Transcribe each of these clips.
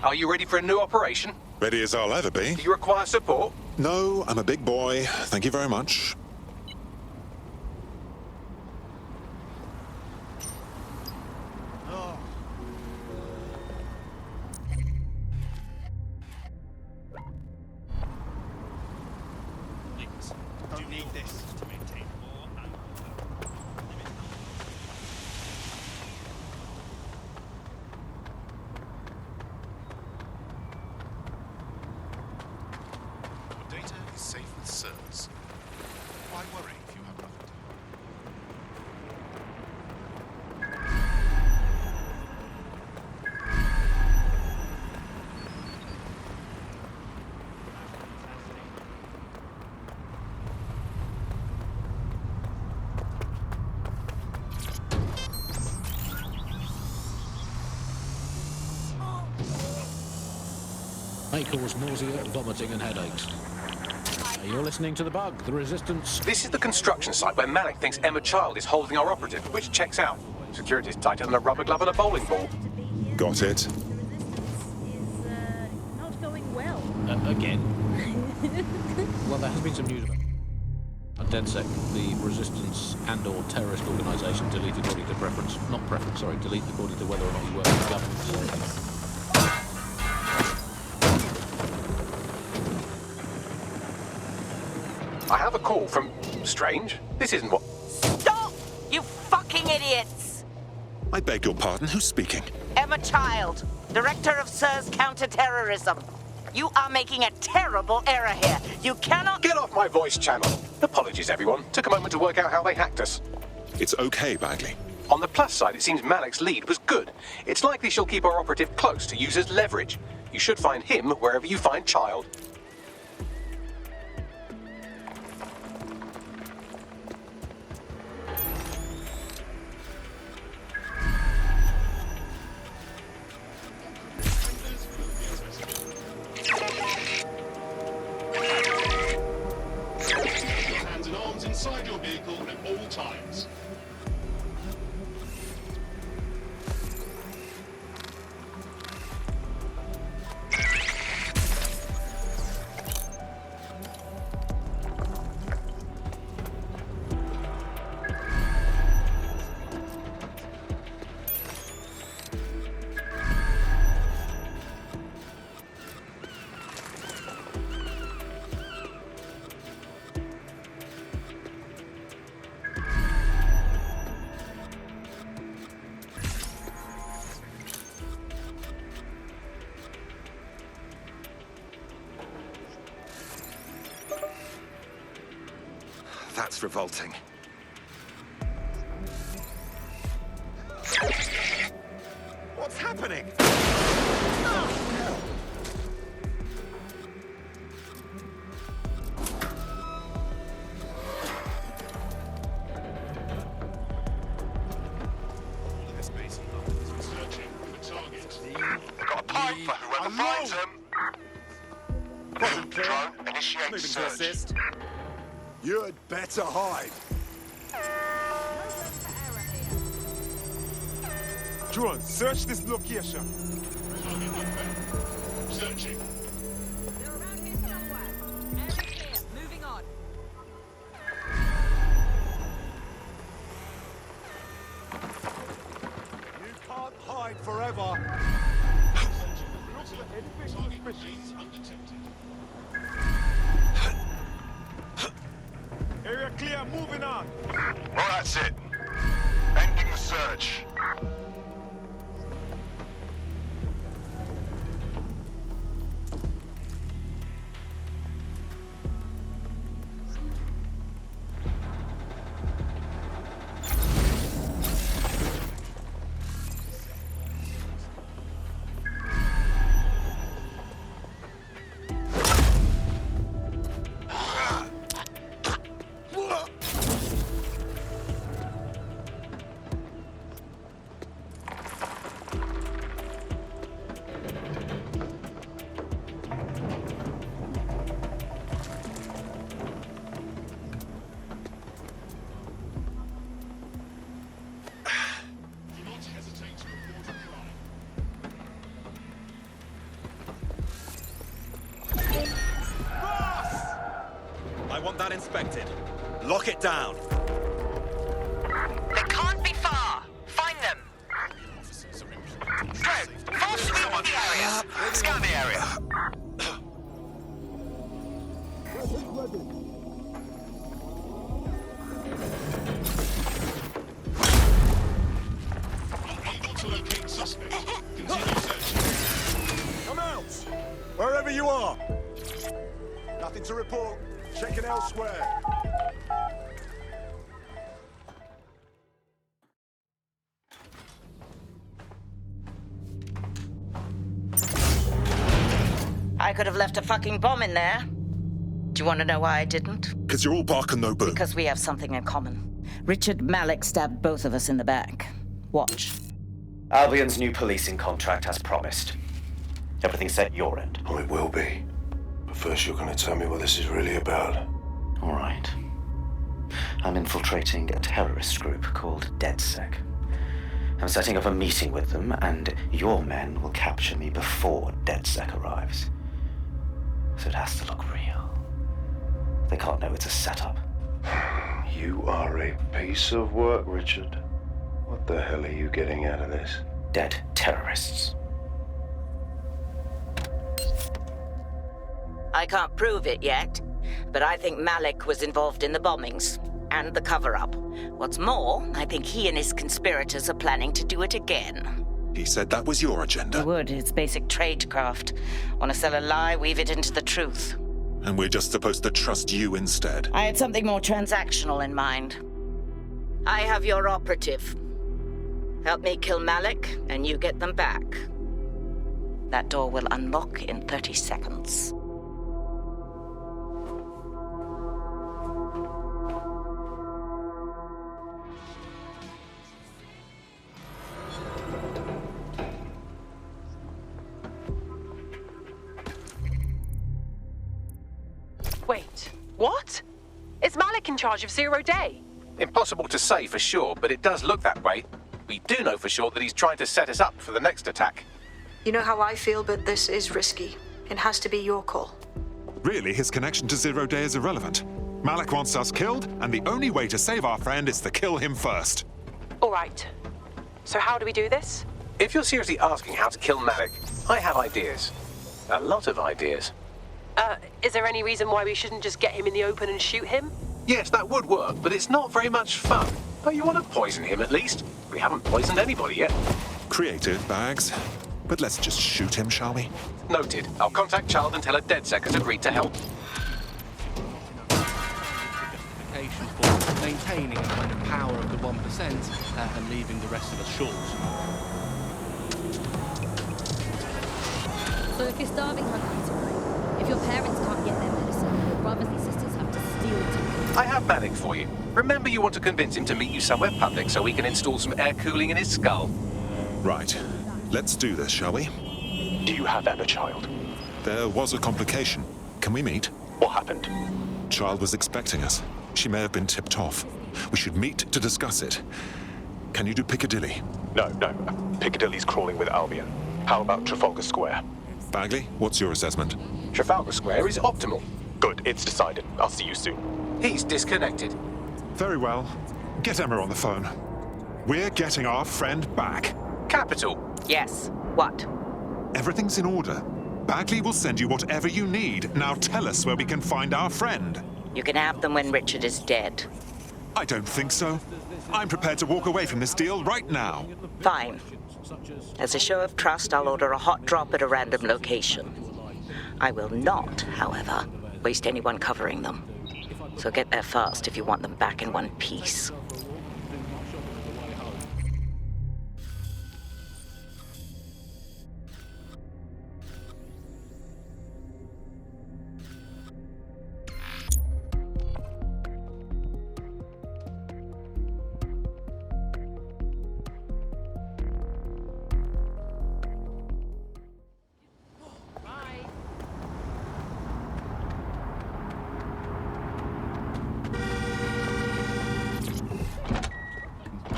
Are you ready for a new operation? Ready as I'll ever be. Do you require support? No, I'm a big boy. Thank you very much. Don't need this to maintain more and Your data is safe with SIRS. Why worry if you have nothing to May cause nausea, vomiting and headaches. You're listening to The Bug, the Resistance. This is the construction site where Malik thinks Emma Child is holding our operative, which checks out. Security's tighter than a rubber glove and a bowling ball. Got it. The resistance is not going well. Again? Well, there has been some news about DedSec, the resistance and/or terrorist organisation, delete according to preference. Not preference, sorry, delete according to whether or not you work for the government. I have a call from Strange. This isn't what... Stop! You fucking idiots! I beg your pardon, who's speaking? Emma Child, Director of SIRS Counter-Terrorism. You are making a terrible error here. You cannot... Get off my voice channel. Apologies, everyone. Took a moment to work out how they hacked us. It's okay, Bagley. On the plus side, it seems Malik's lead was good. It's likely she'll keep our operative close to use as leverage. You should find him wherever you find Child. hands and arms inside your vehicle at all times. That's revolting. What's happening? Searching for targets. They've got a pipe for whoever finds them. Drone, initiate search. You'd better hide. Drone, search this location. Searching. They're around here somewhere. Area clear. Moving on. You can't hide forever. Target machines undetected. Area clear, moving on. Well, that's it. Ending the search. that inspected. Lock it down. They can't be far. Find them. Fred, full sweep of the area. Scan the area. Able to locate suspect. Continue search. Come out! Wherever you are. Nothing to report. Checking elsewhere. I could have left a fucking bomb in there. Do you want to know why I didn't? Because you're all bark and no boo. Because we have something in common. Richard Malik stabbed both of us in the back. Watch. Albion's new policing contract as promised. Everything's set your end. Oh, it will be. But first you're going to tell me what this is really about. All right. I'm infiltrating a terrorist group called DedSec. I'm setting up a meeting with them, and your men will capture me before DedSec arrives. So it has to look real. They can't know it's a setup. You are a piece of work, Richard. What the hell are you getting out of this? Dead terrorists. I can't prove it yet, but I think Malik was involved in the bombings and the cover-up. What's more, I think he and his conspirators are planning to do it again. He said that was your agenda. He would. It's basic tradecraft. Want to sell a lie, weave it into the truth. And we're just supposed to trust you instead. I had something more transactional in mind. I have your operative. Help me kill Malik, and you get them back. That door will unlock in 30 seconds. Wait, what? Is Malik in charge of Zero Day? Impossible to say for sure, but it does look that way. We do know for sure that he's trying to set us up for the next attack. You know how I feel, but this is risky. It has to be your call. Really, his connection to Zero Day is irrelevant. Malik wants us killed, and the only way to save our friend is to kill him first. All right. So how do we do this? If you're seriously asking how to kill Malik, I have ideas. A lot of ideas. Is there any reason why we shouldn't just get him in the open and shoot him? Yes, that would work, but it's not very much fun. Oh, you want to poison him at least? We haven't poisoned anybody yet. Creative, Bags. But let's just shoot him, shall we? Noted. I'll contact Child and tell her DedSec has agreed to help. Justification for maintaining a kind of power of the 1% and leaving the rest of us short. So if you're starving hungry tonight, if your parents can't get their medicine, your brothers and sisters have to steal it to you. I have Malik for you. Remember, you want to convince him to meet you somewhere public so we can install some air cooling in his skull. Right. Let's do this, shall we? Do you have Emma, Child? There was a complication. Can we meet? What happened? Child was expecting us. She may have been tipped off. We should meet to discuss it. Can you do Piccadilly? No. Piccadilly's crawling with Albion. How about Trafalgar Square? Bagley, what's your assessment? Trafalgar Square is optimal. Good, it's decided. I'll see you soon. He's disconnected. Very well. Get Emma on the phone. We're getting our friend back. Capital. Yes. What? Everything's in order. Bagley will send you whatever you need. Now tell us where we can find our friend. You can have them when Richard is dead. I don't think so. I'm prepared to walk away from this deal right now. Fine. As a show of trust, I'll order a hot drop at a random location. I will not, however, waste anyone covering them. So get there fast if you want them back in one piece.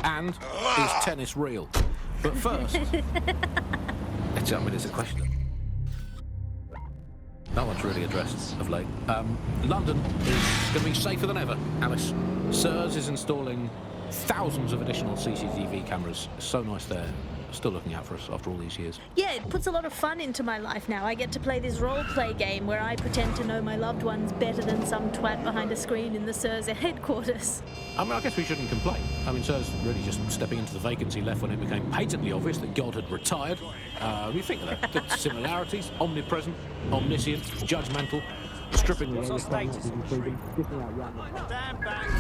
And is tennis real? But first, let's jump into the question. No one's really addressed of late. London is going to be safer than ever, Alice. SIRS is installing thousands of additional CCTV cameras. So nice there. Still looking out for us after all these years. Yeah, it puts a lot of fun into my life now. I get to play this role-play game where I pretend to know my loved ones better than some twat behind a screen in the SIRS headquarters. I mean, I guess we shouldn't complain. I mean, SIRS really just stepping into the vacancy left when it became patently obvious that God had retired. We think of that. The similarities, omnipresent, omniscient, judgmental, stripping the lowest status and freedom, dipping out young. Damn bang.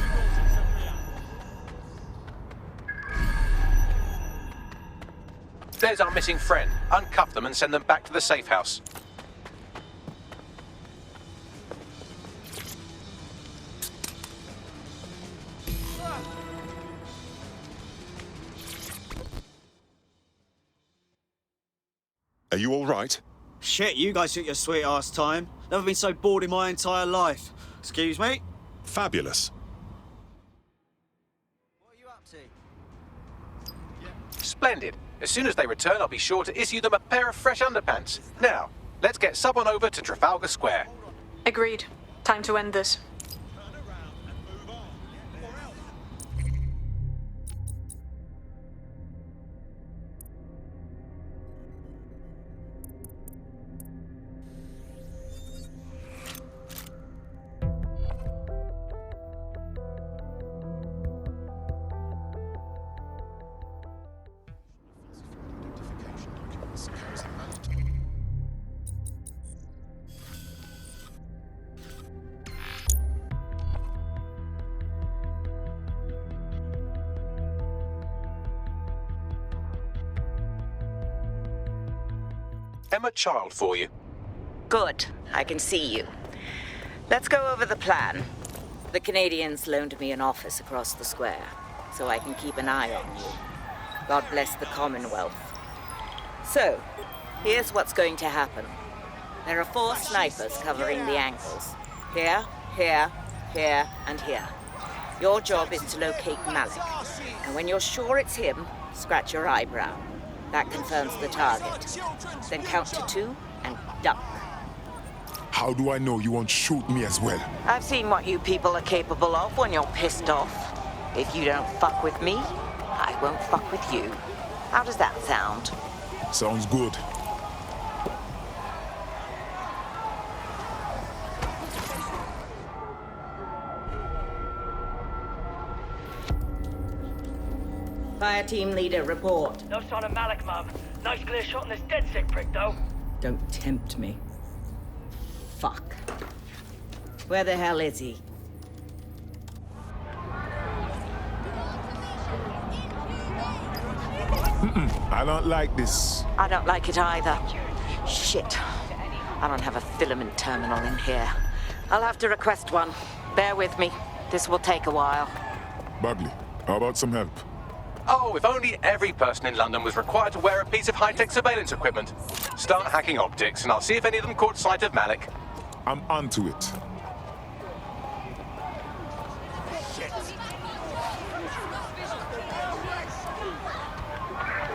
There's our missing friend. Uncuff them and send them back to the safe house. Are you all right? Shit, you guys took your sweet ass time. Never been so bored in my entire life. Excuse me? Fabulous. What are you up to? Splendid. As soon as they return, I'll be sure to issue them a pair of fresh underpants. Now, let's get someone over to Trafalgar Square. Agreed. Time to end this. Emma Child for you. Good. I can see you. Let's go over the plan. The Canadians loaned me an office across the square, so I can keep an eye on you. God bless the Commonwealth. So, here's what's going to happen. There are 4 snipers covering the angles. Here, here, here, and here. Your job is to locate Malik. And when you're sure it's him, scratch your eyebrow. That confirms the target. Then count to 2 and duck. How do I know you won't shoot me as well? I've seen what you people are capable of when you're pissed off. If you don't fuck with me, I won't fuck with you. How does that sound? Sounds good. Fire team leader, report. No sign of Malik, Mum. Nice clear shot on this dead sick prick, though. Don't tempt me. Fuck. Where the hell is he? I don't like this. I don't like it either. Shit. I don't have a filament terminal in here. I'll have to request one. Bear with me. This will take a while. Bagley, how about some help? Oh, if only every person in London was required to wear a piece of high-tech surveillance equipment. Start hacking optics, and I'll see if any of them caught sight of Malik. I'm onto it.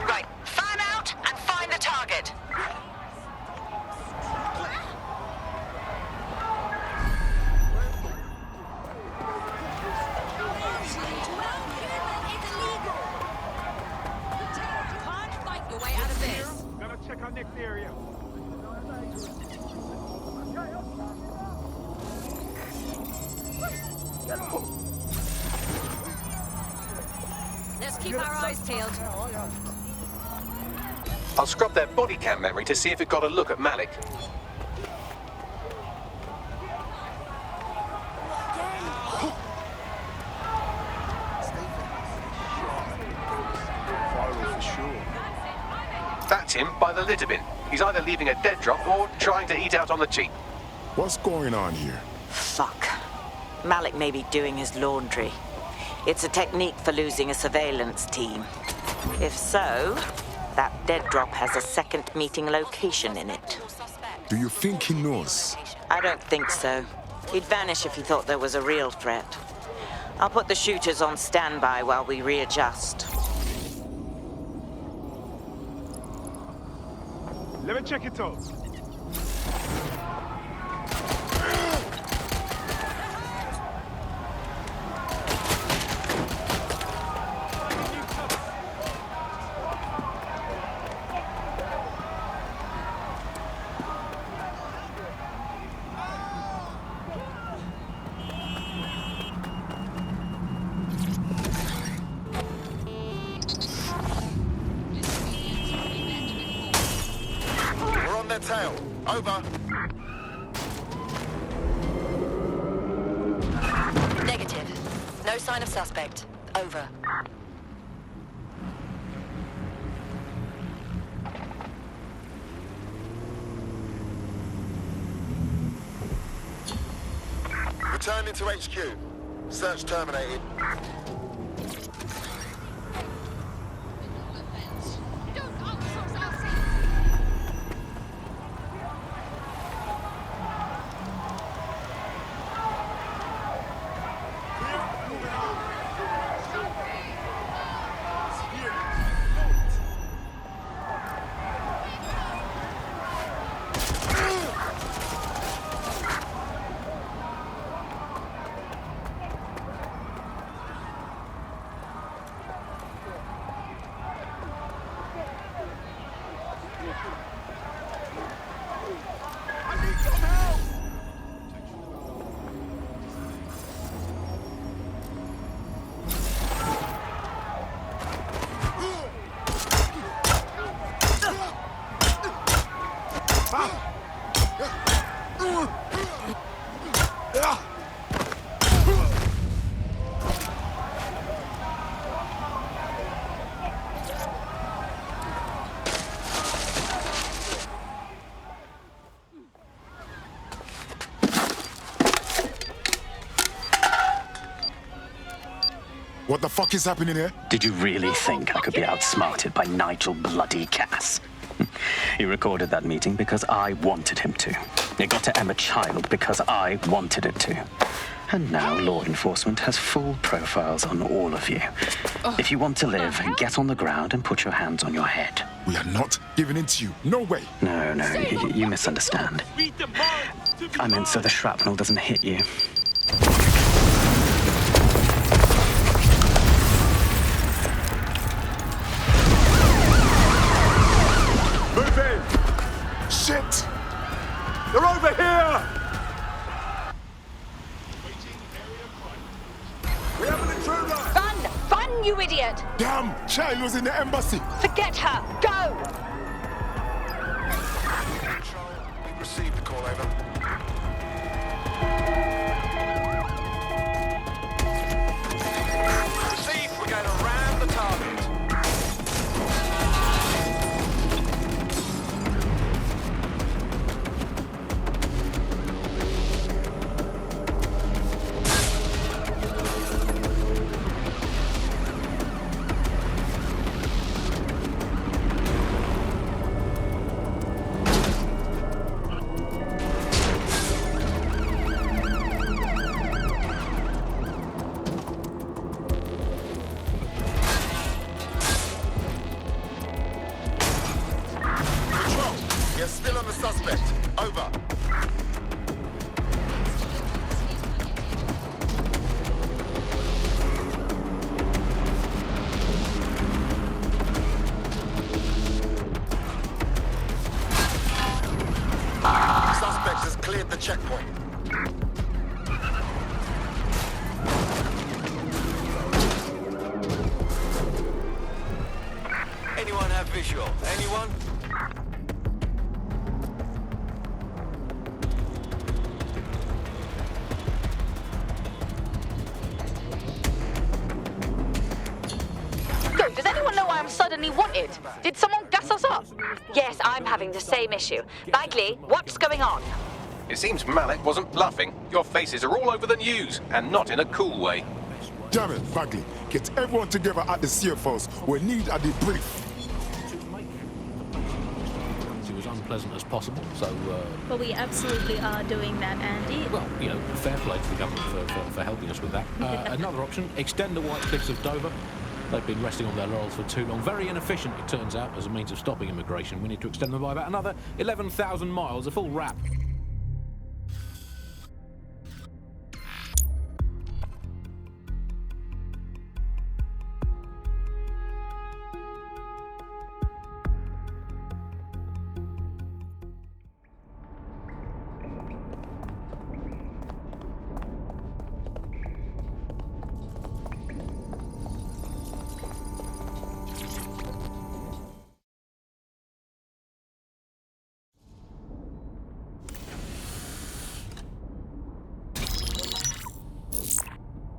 Right, fan out and find the target. Check our next area. Let's keep our eyes peeled. I'll scrub their body cam memory to see if it got a look at Malik. That's him by the litter bin. He's either leaving a dead drop or trying to eat out on the cheap. What's going on here? Fuck. Malik may be doing his laundry. It's a technique for losing a surveillance team. If so, that dead drop has a second meeting location in it. Do you think he knows? I don't think so. He'd vanish if he thought there was a real threat. I'll put the shooters on standby while we readjust. Let me check it out. their tail. Over. Negative. No sign of suspect. Over. Return into HQ. Search terminated. What the fuck is happening here? Did you really think I could be outsmarted by Nigel bloody Cass? He recorded that meeting because I wanted him to. It got to Emma Child because I wanted it to. And now law enforcement has full profiles on all of you. If you want to live, get on the ground and put your hands on your head. We are not giving in to you. No way. No, you misunderstand. I meant so the shrapnel doesn't hit you. Move in! Shit! They're over here! We have an intruder! Run, you idiot! Damn! Child was in the embassy! Forget her! Go! We've received the call, over. Received, we're going to ram the target. You're still on the suspect. Over. Suspect has cleared the checkpoint. Anyone have visual? Anyone? Does anyone know why I'm suddenly wanted? Did someone gas us up? Yes, I'm having the same issue. Bagley, what's going on? It seems Malik wasn't bluffing. Your faces are all over the news, and not in a cool way. Damn it, Bagley. Get everyone together at the CFOs. We need a debrief. It was unpleasant as possible, so... Well, we absolutely are doing that, Andy. Well, fair play to the government for helping us with that. Another option, extend the White Cliffs of Dover. They've been resting on their laurels for too long. Very inefficient, it turns out, as a means of stopping immigration. We need to extend them by about another 11,000 miles, a full wrap.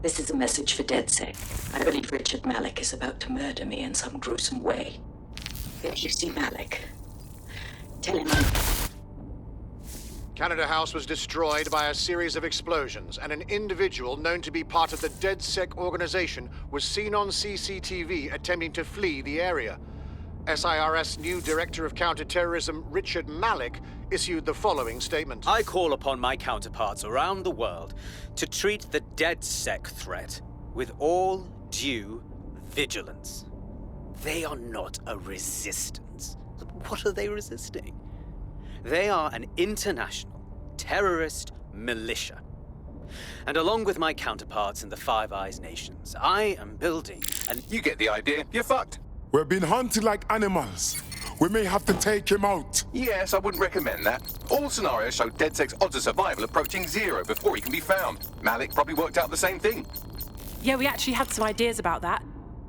This is a message for DedSec. I believe Richard Malik is about to murder me in some gruesome way. If you see Malik, tell him Canada House was destroyed by a series of explosions, and an individual known to be part of the DedSec organization was seen on CCTV attempting to flee the area. SIRS new Director of Counterterrorism, Richard Malik, issued the following statement. I call upon my counterparts around the world to treat the DedSec threat with all due vigilance. They are not a resistance. What are they resisting? They are an international terrorist militia. And along with my counterparts in the Five Eyes nations, I am building an... You get the idea. You're fucked. We're being hunted like animals. We may have to take him out. Yes, I wouldn't recommend that. All scenarios show DedSec's odds of survival approaching 0 before he can be found. Malik probably worked out the same thing. Yeah, we actually had some ideas about that.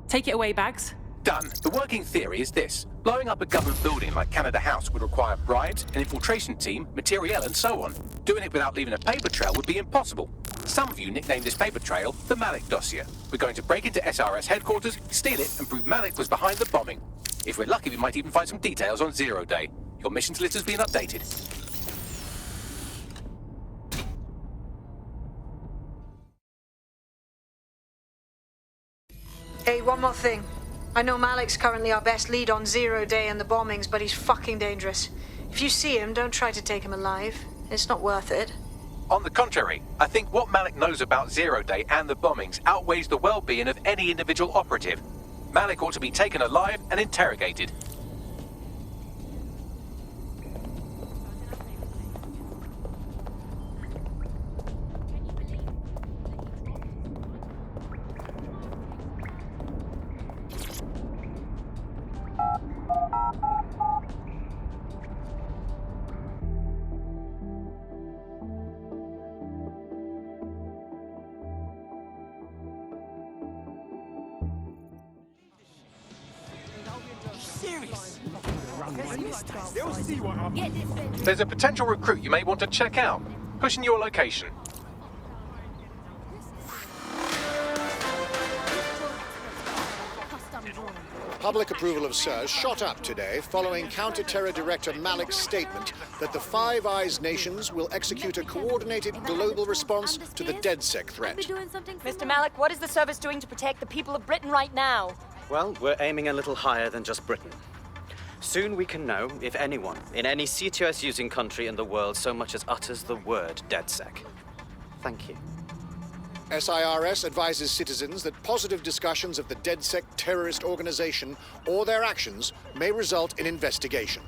Take it away, Bags. Done. The working theory is this. Blowing up a government building like Canada House would require bribes, an infiltration team, materiel, and so on. Doing it without leaving a paper trail would be impossible. Some of you nicknamed this paper trail the Malik dossier. We're going to break into SRS headquarters, steal it, and prove Malik was behind the bombing. If we're lucky, we might even find some details on Zero Day. Your missions list has been updated. Hey, one more thing. I know Malik's currently our best lead on Zero Day and the bombings, but he's fucking dangerous. If you see him, don't try to take him alive. It's not worth it. On the contrary, I think what Malik knows about Zero Day and the bombings outweighs the well-being of any individual operative. Malik ought to be taken alive and interrogated. There's a potential recruit you may want to check out. Pushing your location. Public approval of SIRS shot up today following Counter-Terror Director Malik's statement that the Five Eyes nations will execute a coordinated global response to the DedSec threat. Mr. Malik, what is the service doing to protect the people of Britain right now? Well, we're aiming a little higher than just Britain. Soon we can know if anyone in any CTOS-using country in the world so much as utters the word DedSec. Thank you. SIRS advises citizens that positive discussions of the DedSec terrorist organization or their actions may result in investigation.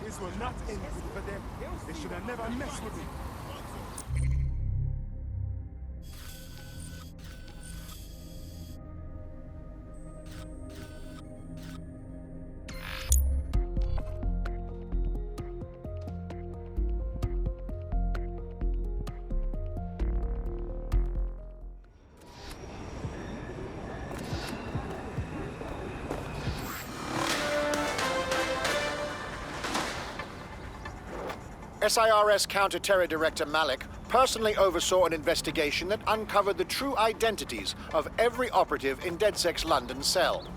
This will not end good for them. They should have never messed with me. SIRS Counter-Terror Director Malik personally oversaw an investigation that uncovered the true identities of every operative in DedSec's London cell.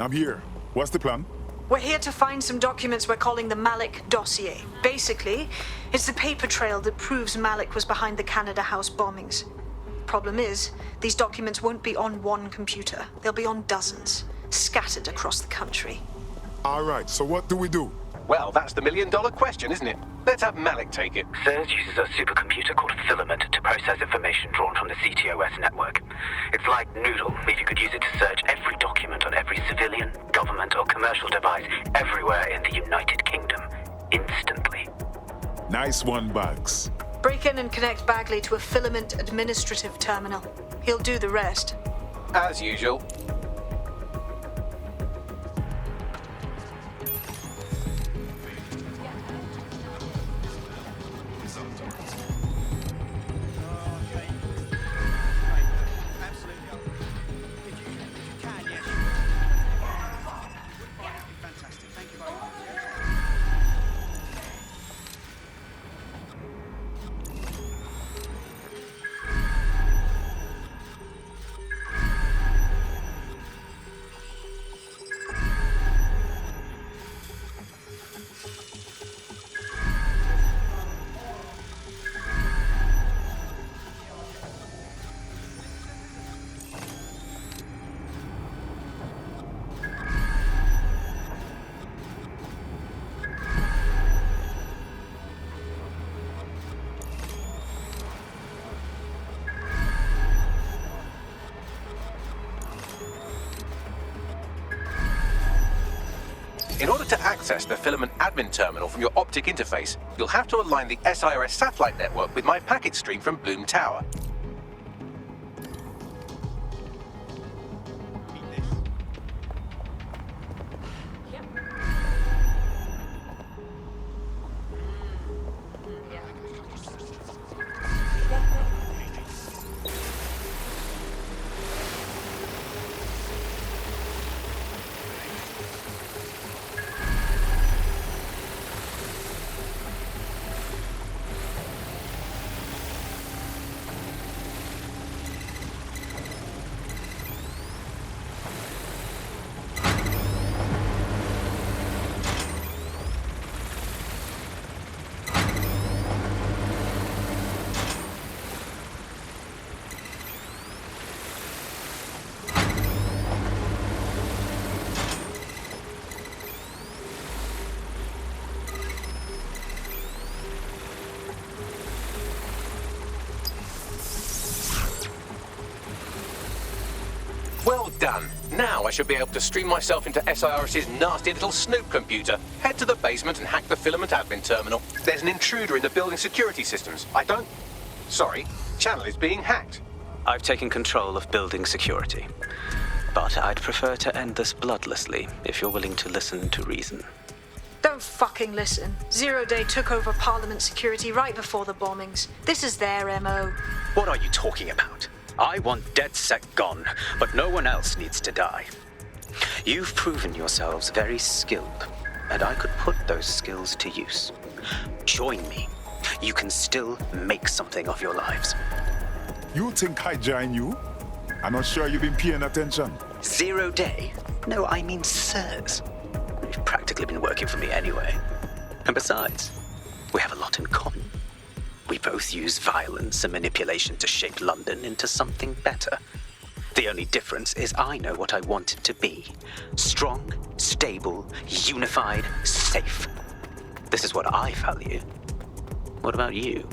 I'm here. What's the plan? We're here to find some documents we're calling the Malik dossier. Basically, it's the paper trail that proves Malik was behind the Canada House bombings. Problem is, these documents won't be on one computer. They'll be on dozens, scattered across the country. All right, so what do we do? Well, that's the million-dollar question, isn't it? Let's have Malik take it. SIRS uses a supercomputer called Filament to process information drawn from the CTOS network. It's like Noodle, if you could use it to search every document on every civilian, government, or commercial device everywhere in the United Kingdom, instantly. Nice one, Bugs. Break in and connect Bagley to a filament administrative terminal. He'll do the rest. As usual. In order to access the filament admin terminal from your optic interface, you'll have to align the SIRS satellite network with my packet stream from Bloom Tower. Well done. Now I should be able to stream myself into SIRS's nasty little snoop computer, head to the basement and hack the filament admin terminal. There's an intruder in the building security systems. Sorry, channel is being hacked. I've taken control of building security. But I'd prefer to end this bloodlessly, if you're willing to listen to reason. Don't fucking listen. Zero Day took over Parliament security right before the bombings. This is their MO. What are you talking about? I want DedSec gone, but no one else needs to die. You've proven yourselves very skilled, and I could put those skills to use. Join me. You can still make something of your lives. You think I join you? I'm not sure you've been paying attention. Zero Day? No, I mean SIRS. You've practically been working for me anyway. And besides, we have a lot in common. We both use violence and manipulation to shape London into something better. The only difference is I know what I want it to be. Strong, stable, unified, safe. This is what I value. What about you?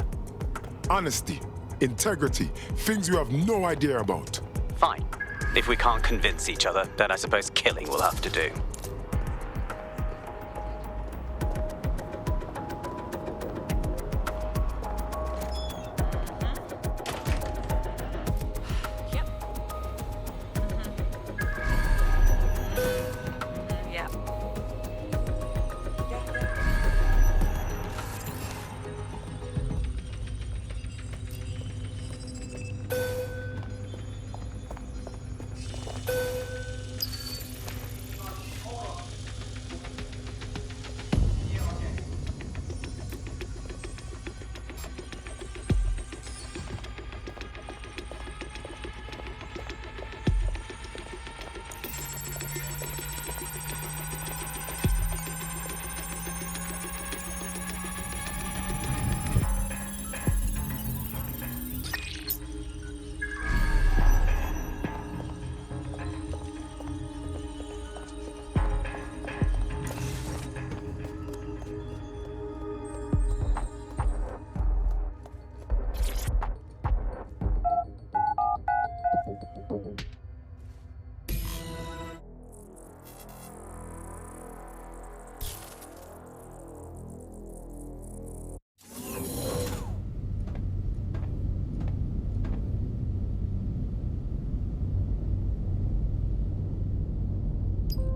Honesty, integrity, things you have no idea about. Fine. If we can't convince each other, then I suppose killing will have to do.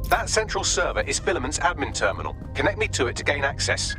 That central server is Filament's admin terminal. Connect me to it to gain access.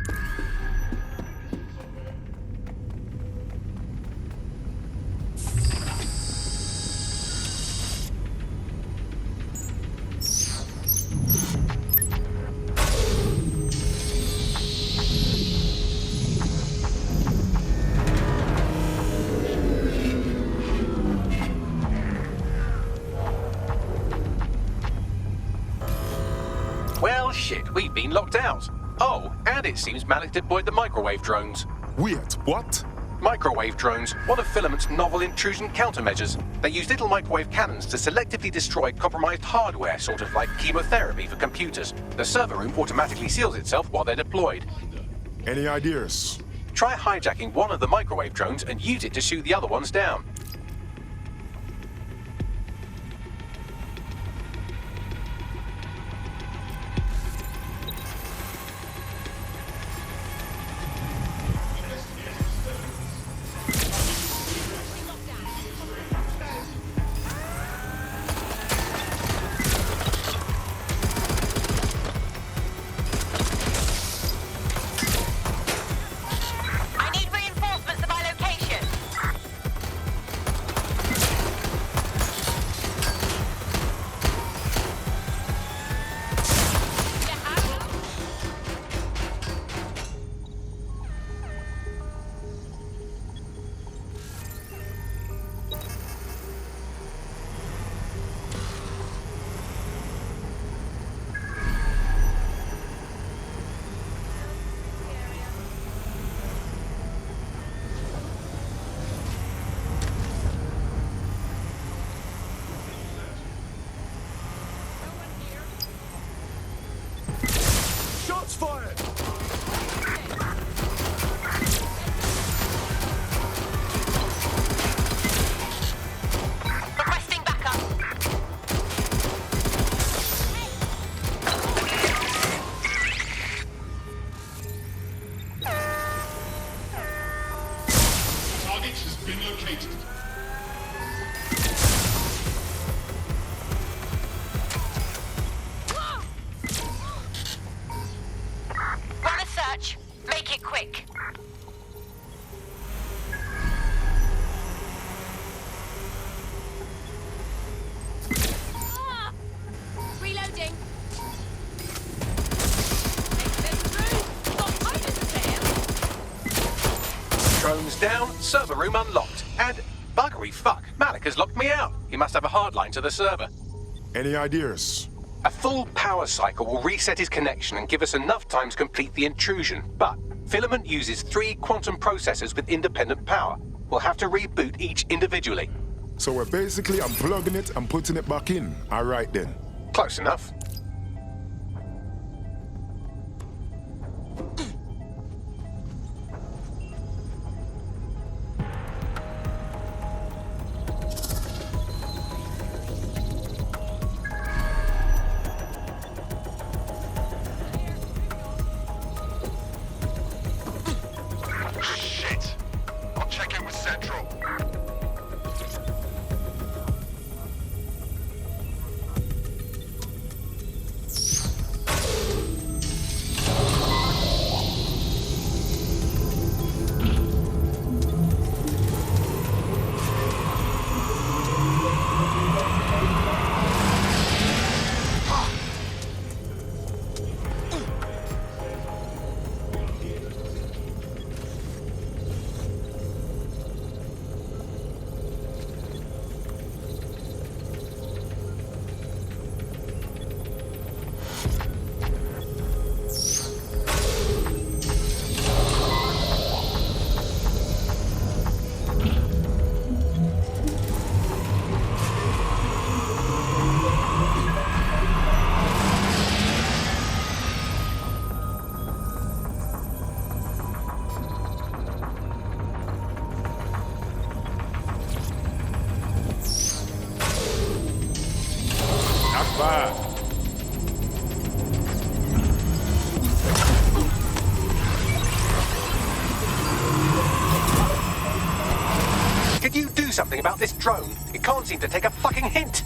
Well, shit, we've been locked out. Oh, and it seems Malik deployed the microwave drones. Wait, what? Microwave drones, one of Filament's novel intrusion countermeasures. They use little microwave cannons to selectively destroy compromised hardware, sort of like chemotherapy for computers. The server room automatically seals itself while they're deployed. Any ideas? Try hijacking one of the microwave drones and use it to shoot the other ones down. I need reinforcements of my location. Shots fired! Requesting backup. Target has been located. Run a search. Make it quick. Reloading. Drones down, server room unlocked, and buggery fuck, Malik has locked me out. He must have a hardline to the server. Any ideas? A full power cycle will reset his connection and give us enough time to complete the intrusion, but Filament uses 3 quantum processors with independent power. We'll have to reboot each individually. So we're basically unplugging it and putting it back in. All right then. Close enough. Shit! I'll check in with Central. Could you do something about this drone? It can't seem to take a fucking hint.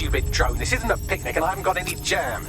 stupid drone. This isn't a picnic and I haven't got any jam.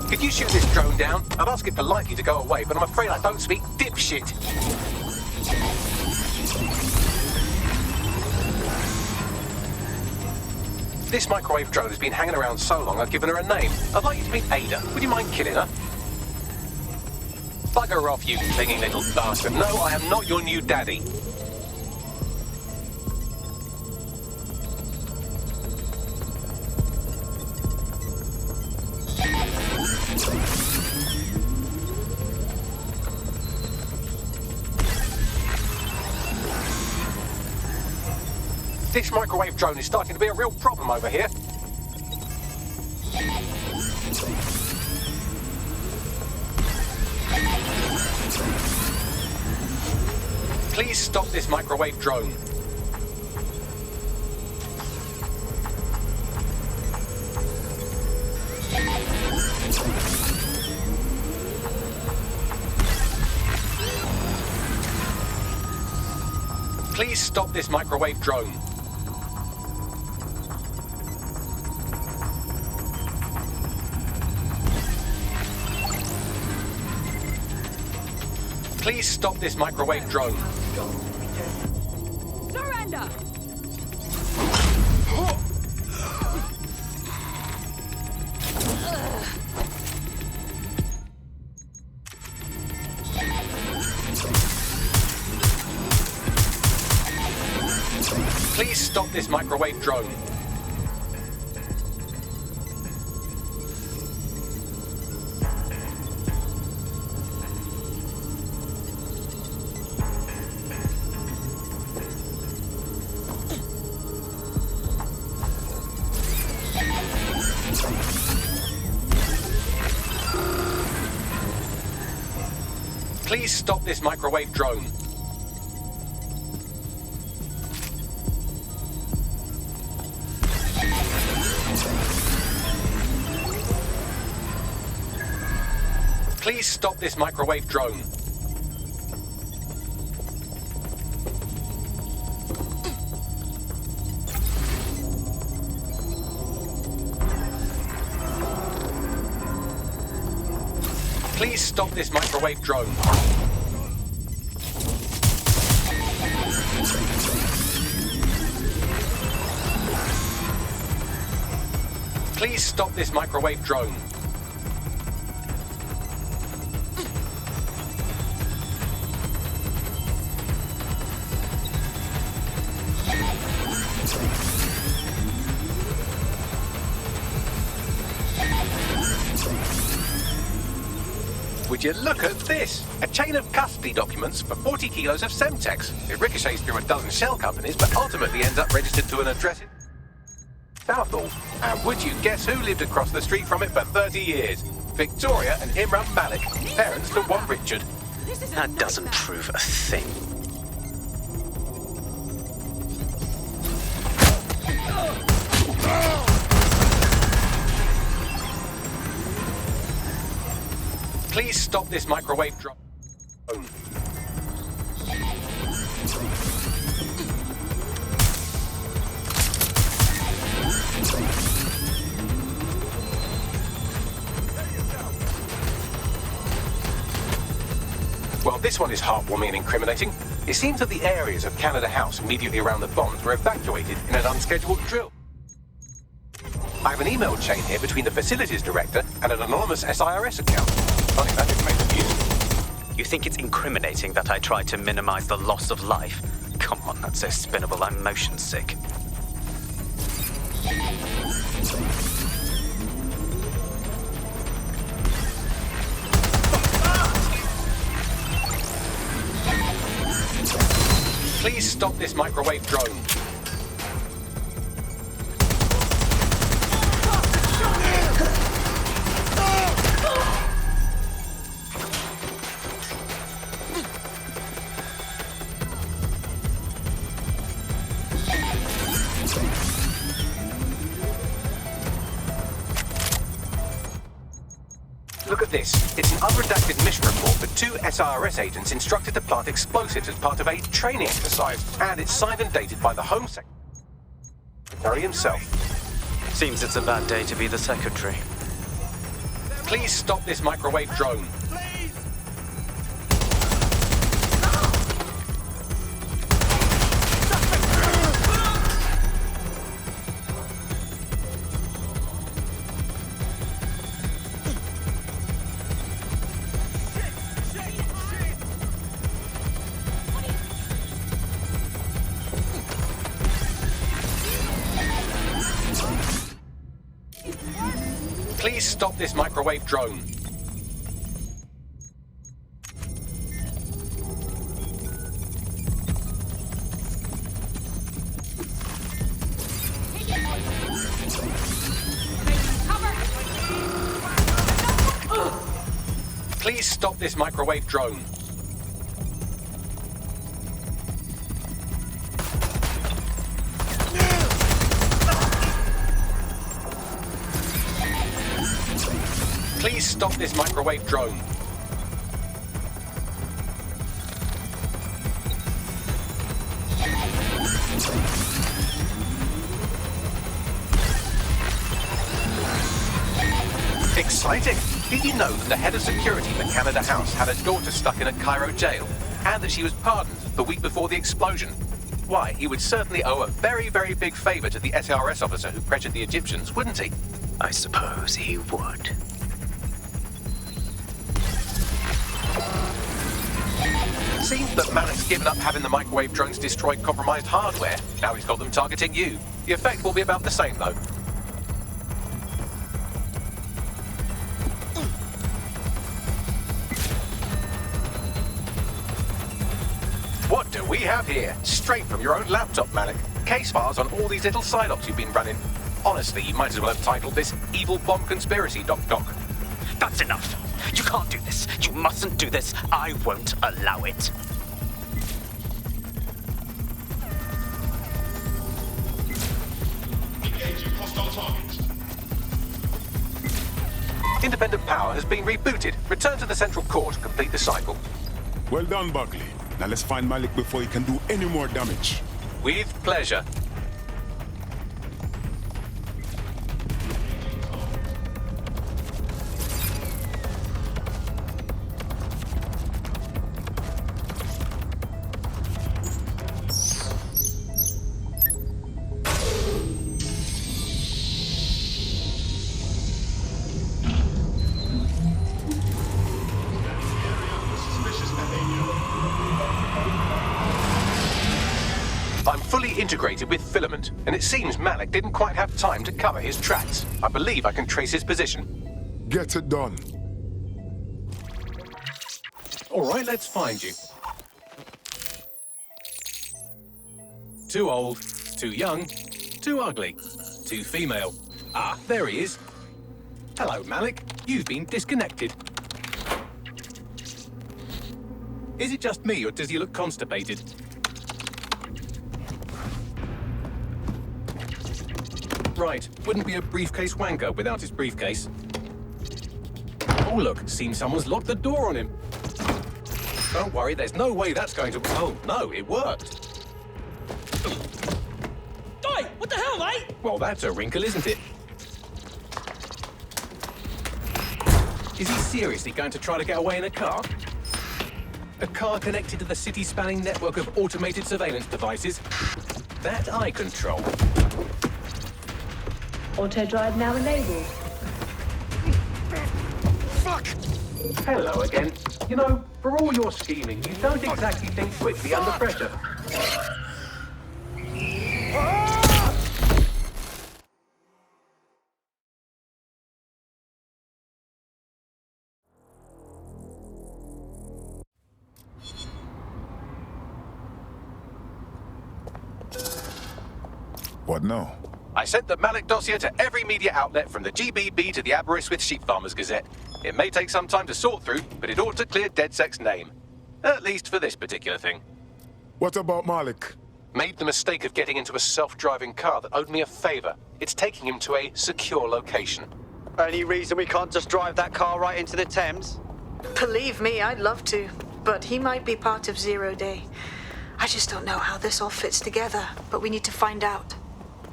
Could you shoot this drone down? I'd ask it politely to go away, but I'm afraid I don't speak dipshit. This microwave drone has been hanging around so long I've given her a name. I'd like you to meet Ada. Would you mind killing her? Bugger off, you clinging little bastard. No, I am not your new daddy. This microwave drone is starting to be a real problem over here. Please stop this microwave drone. Please stop this microwave drone. Please stop this microwave drone. Surrender! Please stop this microwave drone. Please stop this microwave drone. Please stop this microwave drone. Please stop this microwave drone. Please stop this microwave drone. Would you look at this? A chain of custody documents for 40 kilos of Semtex. It ricochets through a dozen shell companies, but ultimately ends up registered to an address in Southall. And would you guess who lived across the street from it for 30 years? Victoria and Imran Malik, parents to one Richard. That doesn't prove a thing. Please stop this microwave drone. Well, this one is heartwarming and incriminating. It seems that the areas of Canada House immediately around the bombs were evacuated in an unscheduled drill. I have an email chain here between the facilities director and an anonymous SIRS account. Funny that it made the news. You think it's incriminating that I tried to minimize the loss of life? Come on, that's so spinnable, I'm motion sick. Please stop this microwave drone. Look at this. It's an unredacted mission report for 2 SIRS agents instructed to plant explosives as part of a training exercise. And it's signed and dated by the Home Secretary himself. Seems it's a bad day to be the Secretary. Please stop this microwave drone. Please stop this microwave drone. Please stop this microwave drone. Please stop this microwave drone. Exciting! Did you know that the head of security for Canada House had a daughter stuck in a Cairo jail, and that she was pardoned the week before the explosion? Why, he would certainly owe a very, very big favor to the SRS officer who pressured the Egyptians, wouldn't he? I suppose he would. Seems that Malik's given up having the microwave drones destroy compromised hardware. Now he's got them targeting you. The effect will be about the same, though. What do we have here? Straight from your own laptop, Malik. Case files on all these little psyops you've been running. Honestly, you might as well have titled this Evil Bomb Conspiracy, Doc. That's enough. You can't do this. You mustn't do this. I won't allow it. Engaging hostile targets. Independent power has been rebooted. Return to the central core to complete the cycle. Well done, Buckley. Now let's find Malik before he can do any more damage. With pleasure. I'm fully integrated with Filament, and it seems Malik didn't quite have time to cover his tracks. I believe I can trace his position. Get it done. All right, let's find you. Too old, too young, too ugly, too female. Ah, there he is. Hello, Malik. You've been disconnected. Is it just me, or does he look constipated? Right, wouldn't be a briefcase wanker without his briefcase. Oh look, seems someone's locked the door on him. Don't worry, there's no way that's going to... Oh no, it worked. Oi, what the hell, mate? Well, that's a wrinkle, isn't it? Is he seriously going to try to get away in a car? A car connected to the city-spanning network of automated surveillance devices? That I control. Auto drive now enabled. Fuck! Hello again. You know, for all your scheming, you don't exactly think quickly under pressure. What now? I sent the Malik dossier to every media outlet from the GBB to the Aberystwyth Sheep Farmers Gazette. It may take some time to sort through, but it ought to clear DedSec's name. At least for this particular thing. What about Malik? Made the mistake of getting into a self-driving car that owed me a favor. It's taking him to a secure location. Any reason we can't just drive that car right into the Thames? Believe me, I'd love to, but he might be part of Zero Day. I just don't know how this all fits together, but we need to find out.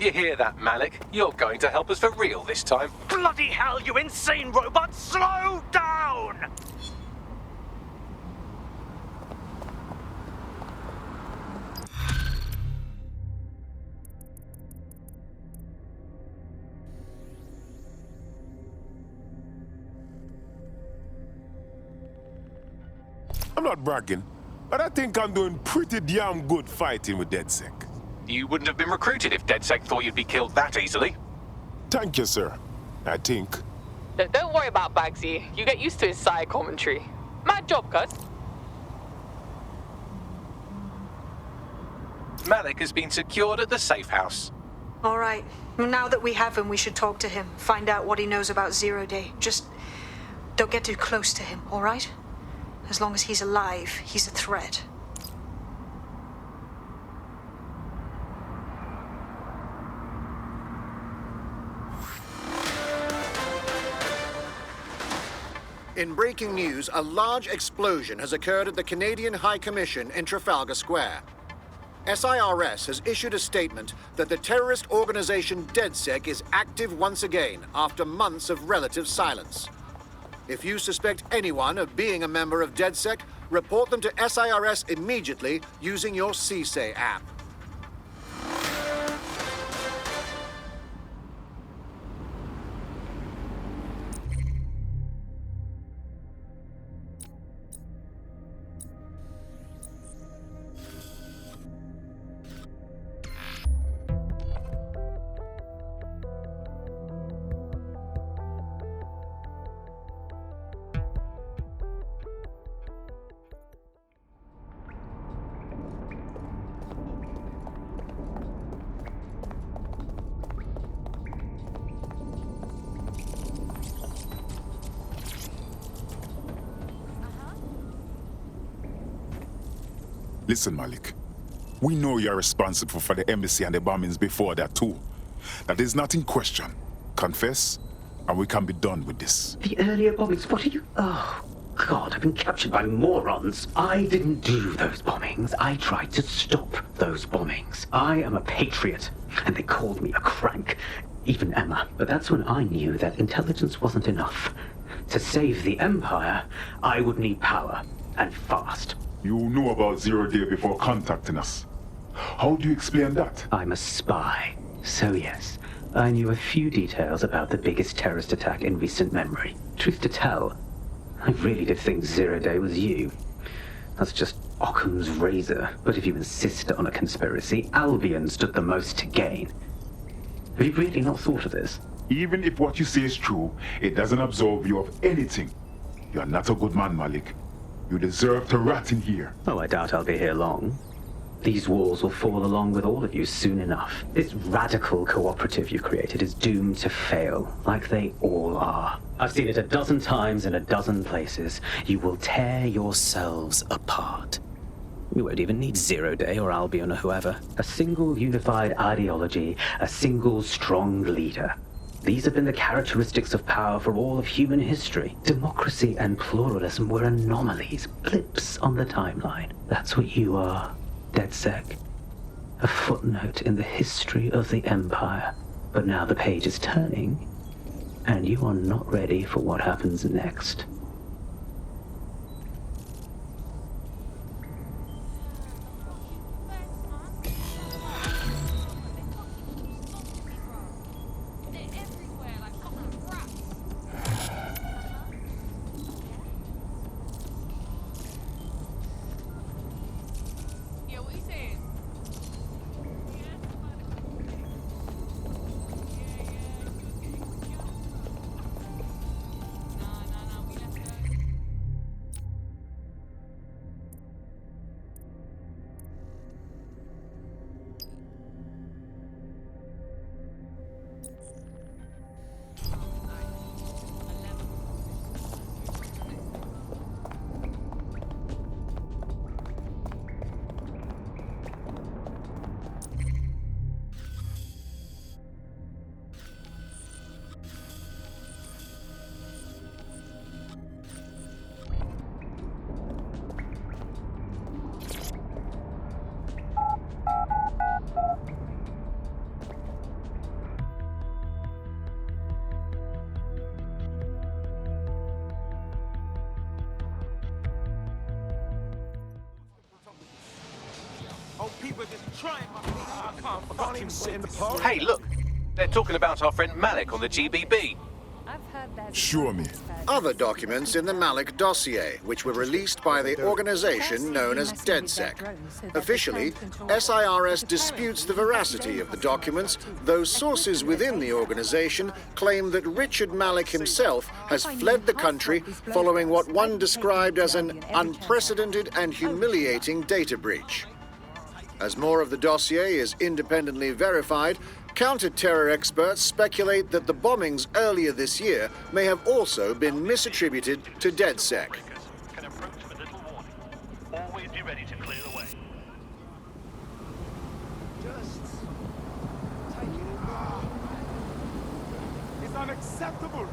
You hear that, Malik? You're going to help us for real this time. Bloody hell, you insane robot! Slow down! I'm not bragging, but I think I'm doing pretty damn good fighting with DedSec. You wouldn't have been recruited if DedSec thought you'd be killed that easily. Thank you, sir. I think. Don't worry about Bagsy. You get used to his side commentary. Mad job, cuz. Malik has been secured at the safe house. All right. Now that we have him, we should talk to him. Find out what he knows about Zero Day. Just don't get too close to him, all right? As long as he's alive, he's a threat. In breaking news, a large explosion has occurred at the Canadian High Commission in Trafalgar Square. SIRS has issued a statement that the terrorist organization DedSec is active once again after months of relative silence. If you suspect anyone of being a member of DedSec, report them to SIRS immediately using your CSAY app. Listen, Malik. We know you're responsible for the embassy and the bombings before that, too. That is not in question. Confess, and we can be done with this. The earlier bombings, what are you... Oh, God, I've been captured by morons. I didn't do those bombings. I tried to stop those bombings. I am a patriot, and they called me a crank. Even Emma. But that's when I knew that intelligence wasn't enough. To save the Empire, I would need power, and fast. You knew about Zero Day before contacting us. How do you explain that? I'm a spy. So yes, I knew a few details about the biggest terrorist attack in recent memory. Truth to tell, I really did think Zero Day was you. That's just Occam's razor. But if you insist on a conspiracy, Albion stood the most to gain. Have you really not thought of this? Even if what you say is true, it doesn't absolve you of anything. You're not a good man, Malik. You deserve to rot in here. Oh, I doubt I'll be here long. These walls will fall along with all of you soon enough. This radical cooperative you created is doomed to fail, like they all are. I've seen it a dozen times in a dozen places. You will tear yourselves apart. You won't even need Zero Day or Albion or whoever. A single unified ideology, a single strong leader. These have been the characteristics of power for all of human history. Democracy and pluralism were anomalies, blips on the timeline. That's what you are, DedSec. A footnote in the history of the Empire. But now the page is turning, and you are not ready for what happens next. Hey, look! They're talking about our friend Malik on the GBB. Show me. Other documents in the Malik dossier, which were released by the organization known as DedSec. Officially, SIRS disputes the veracity of the documents, though sources within the organization claim that Richard Malik himself has fled the country following what one described as an unprecedented and humiliating data breach. As more of the dossier is independently verified, counter-terror experts speculate that the bombings earlier this year may have also been misattributed to DedSec. Always be ready to clear the way. It's unacceptable!